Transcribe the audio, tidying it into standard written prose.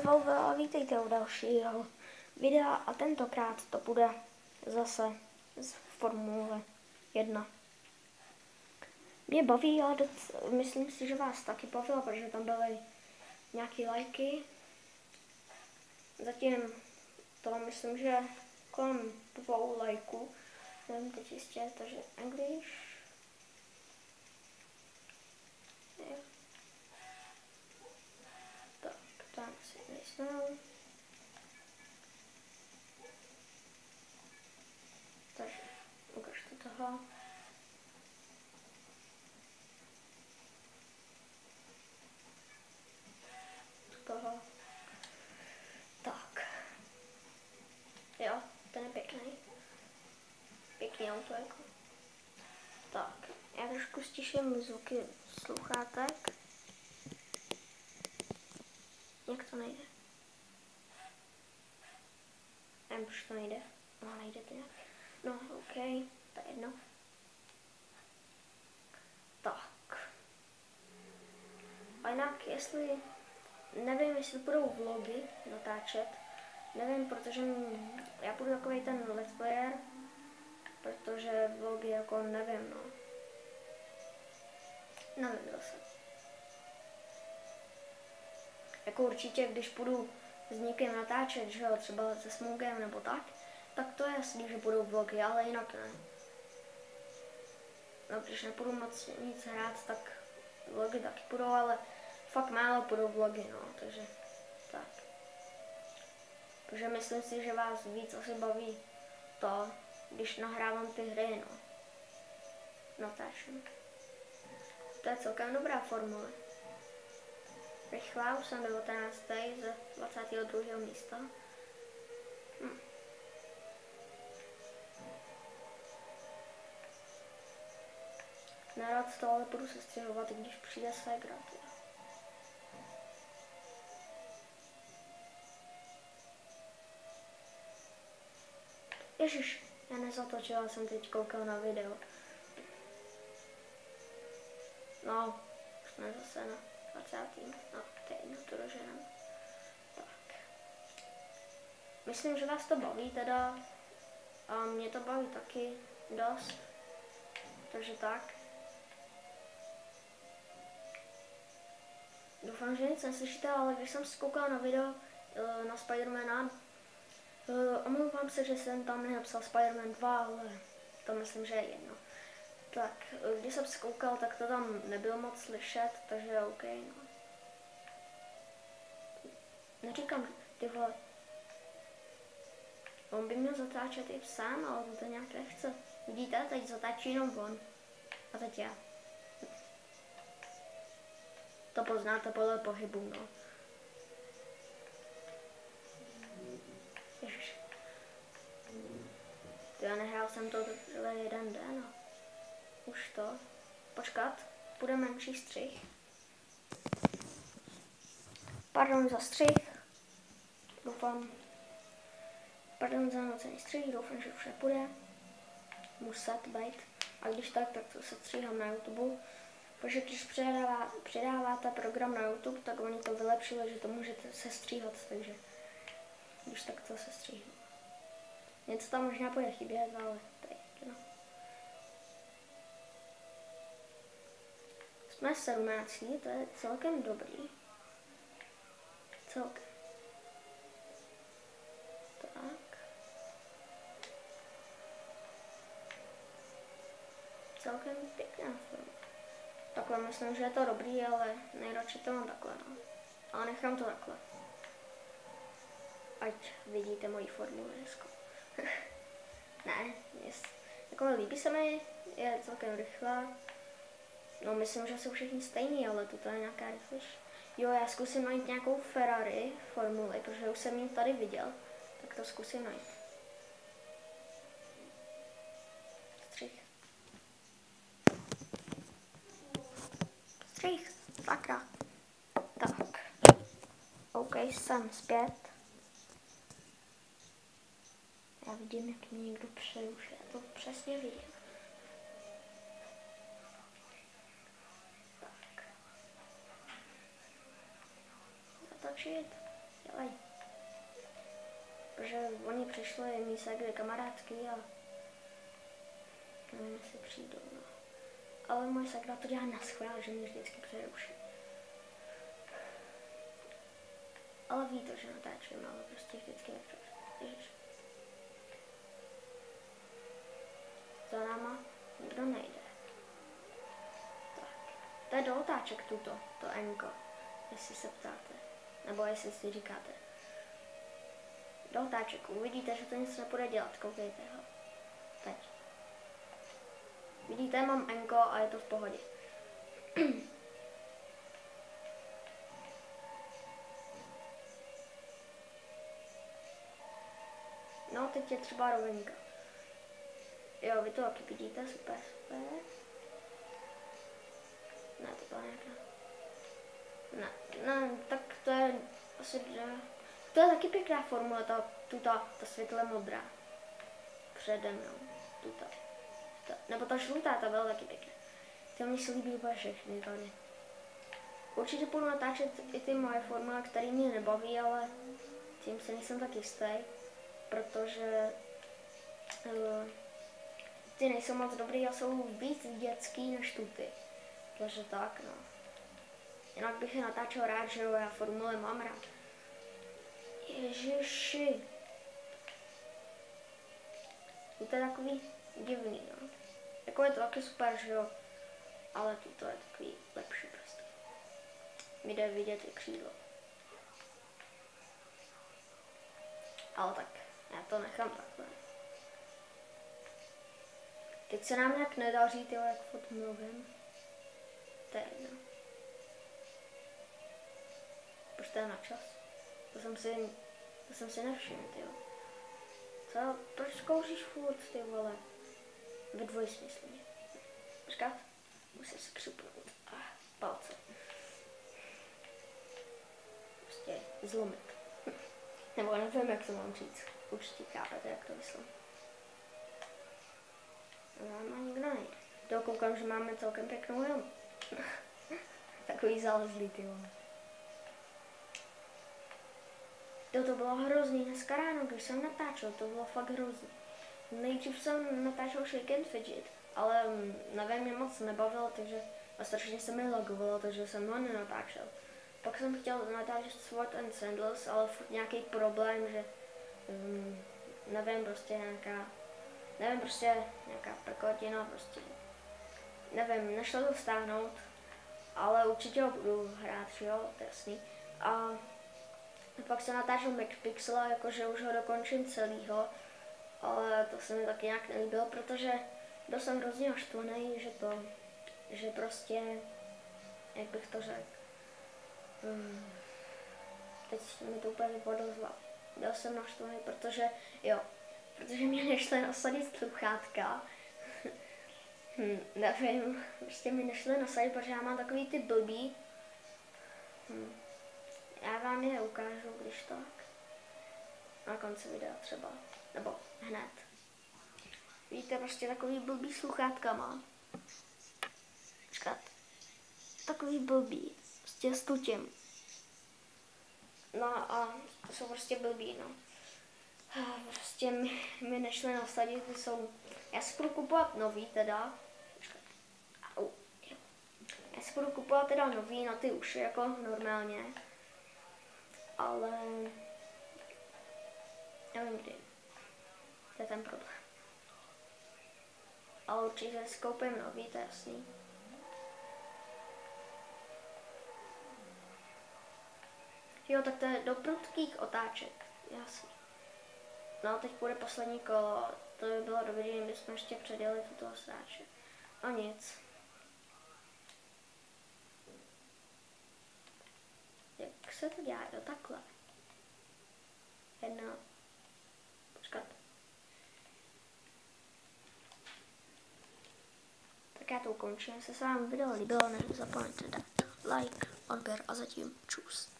Valve a vítejte u dalšího videa a tentokrát to bude zase z Formule 1. Mě baví, ale myslím si, že vás taky bavilo, protože tam byly nějaké lajky. Zatím to myslím, že kolem 2 lajků. Nevím teď jistě, takže English. Tak, tam si nejsem. Takže ukažte toho. Toho. Tak. Jo, ten je pěkný. Pěkný auto jako. Tak, já trošku stiším zvuky sluchátek. Jak to nejde? Nevím, proč to nejde. No, nejde to nějak. No, OK, to je jedno. Tak. A jinak, nevím, jestli budou vlogy natáčet. Nevím, protože já budu takový ten let's player, protože vlogy jako nevím, no. Nevím zase. Jako určitě, když budu s někým natáčet, že jo, třeba se Smugem nebo tak to je jasný, že budou vlogy, ale jinak ne. No, když nebudu moc nic hrát, tak vlogy taky budou, ale fakt málo budou vlogy, no, takže tak. Protože myslím si, že vás víc asi baví to, když nahrávám ty hry, no. Natáčím. To je celkem dobrá formule. Rychlá, už jsem 19. z 22. místa. Nerad to ale budu sestřihovat, když přijde ségra. Ježiš, já nezatočila jsem teď koukal na video. No, už jsme zase na 20. No, teď to doženem. Tak. Myslím, že vás to baví teda. A mě to baví taky dost. Takže tak. Doufám, že nic neslyšíte, ale když jsem zkoukal na video na Spidermana, omlouvám se, že jsem tam nenapsal Spiderman 2, ale to myslím, že je jedno. Tak, když jsem zkoukal, tak to tam nebylo moc slyšet, takže OK, no. Neříkám, ty vole, on by měl zatáčet i sám, ale on to nějak nechce. Vidíte, teď zatáčí jenom on. A teď já. To poznáte podle pohybu, no. Ježiš. Já nehrál jsem to jeden den, no. Už to. Počkat, bude menší střih. Pardon za střih. Doufám. Pardon za nocený střih, doufám, že už nepůjde. Muset být. A když tak to se stříhám na YouTube. Protože když přidáváte program na YouTube, tak oni to vylepšili, že to můžete se stříhat, takže když tak to se stříhám. Něco tam možná bude chybět, ale to je jedno. Jsme 17, to je celkem dobrý. Celkem. Tak. Celkem pěkná forma. Takhle myslím, že je to dobrý, ale nejradši to mám takhle, no. Ale nechám to takhle. Ať vidíte moji formuli hezko. Ne, jako líbí se mi, je celkem rychlá. No myslím, že jsou všichni stejný, ale toto je nějaká rychlejší. Jo, já zkusím najít nějakou Ferrari formuli, protože už jsem ji tady viděl, tak to zkusím najít. Střih. Střih, sakra. Tak. OK, jsem zpět. Já vidím, jak mě někdo přerušuje, já to přesně vidím. Tak. Zatočit. dělej. Protože oni přišli mý segry kamarádky a nevím, jestli přijdou, no. Ale můj segra to dělá naschvál, že mě vždycky přeruší. Ale ví to, že natáčím, ale prostě vždycky nepřeruší. Za náma nikdo nejde. Tak. To je do otáček tuto, to Enko, jestli se ptáte. Nebo jestli si říkáte. Do otáček. Uvidíte, že to nic nepůjde dělat. Koukejte ho. Teď. Vidíte, mám Enko a je to v pohodě. No, teď je třeba rovinka. Jo, vy to taky vidíte, super, super. Ne, to byla nějaká. Ne, tak to je asi, to je taky pěkná formule, ta světle modrá. Přede mnou, tuta. Nebo ta žlutá, ta byla taky pěkná. Ty mě se líbí úplně všechny tady. Určitě budu natáčet i ty moje formule, které mě nebaví, ale tím se nejsem tak jistý, protože ty nejsou moc dobrý a jsou víc dětský než tuty. Takže tak, no. Jinak bych je natáčel rád, že jo, já formule mám rád. Ježiši. To je takový divný, no. Jako je to taky super, že jo. Ale to je takový lepší prostě. Mi jde vidět i křídlo. Ale tak, já to nechám takhle. Teď se nám nějak nedaří, tyjo, jak furt mluvím. To je jedno. Proč to je na čas? To jsem si nevšiml, tyjo. Co? Proč zkouříš furt, ty vole? Ve dvojsmyslně. Počkat, musím se křupnout. Palce. Prostě zlomit. Nebo nevím, jak to mám říct. Určitě chápete, jak to myslím. Má nikdo nejde. To koukám, že máme celkem pěknou helmu. Takový zalezlý, ty vole. To bylo hrozný dneska ráno, když jsem natáčel, to bylo fakt hrozný. Nejdřív jsem natáčel Shake and Fidget, ale nevím, mě moc nebavilo, takže a strašně se mi lagovalo, takže jsem ho nenatáčel. Pak jsem chtěl natáčet Sword and Sandals, ale furt nějaký problém, že nevím, prostě nějaká prekotina, prostě nevím, nešlo to stáhnout, ale určitě ho budu hrát, že jo, to je jasný. A pak jsem natáčel Max Pixela, jakože už ho dokončím celýho, ale to se mi taky nějak nelíbilo, protože byl jsem hrozně naštvaný, že prostě, jak bych to řekl, teď mi to úplně vypadlo z hlavy. Byl jsem naštvaný, protože mě nešly nasadit sluchátka. Nevím, prostě mi nešly nasadit, protože já mám takový ty blbý. Já vám je ukážu, když tak. Na konci videa třeba. Nebo hned. Vidíte, prostě takový blbý sluchátka mám. Počkat. Takový blbý. Prostě s tutím. No a to jsou prostě blbý, no. Prostě mi nešly nasadit, ty jsou... Já si budu kupovat nový teda. Já si budu kupovat teda nový na ty uši, jako normálně. Ale... nevím kdy. To je ten problém. Ale určitě si koupím nový, to je jasný. Jo, tak to je do prudkých otáček. Jasný. No, teď půjde poslední kolo. To by bylo dobré, kdybychom ještě předjeli tuto sráče. No nic. Jak se to dělá? Jo, takhle. Jedna. Počkat. Tak já to ukončím. Se s vámi video líbilo, nezapomeňte dát like, odběr a zatím čus.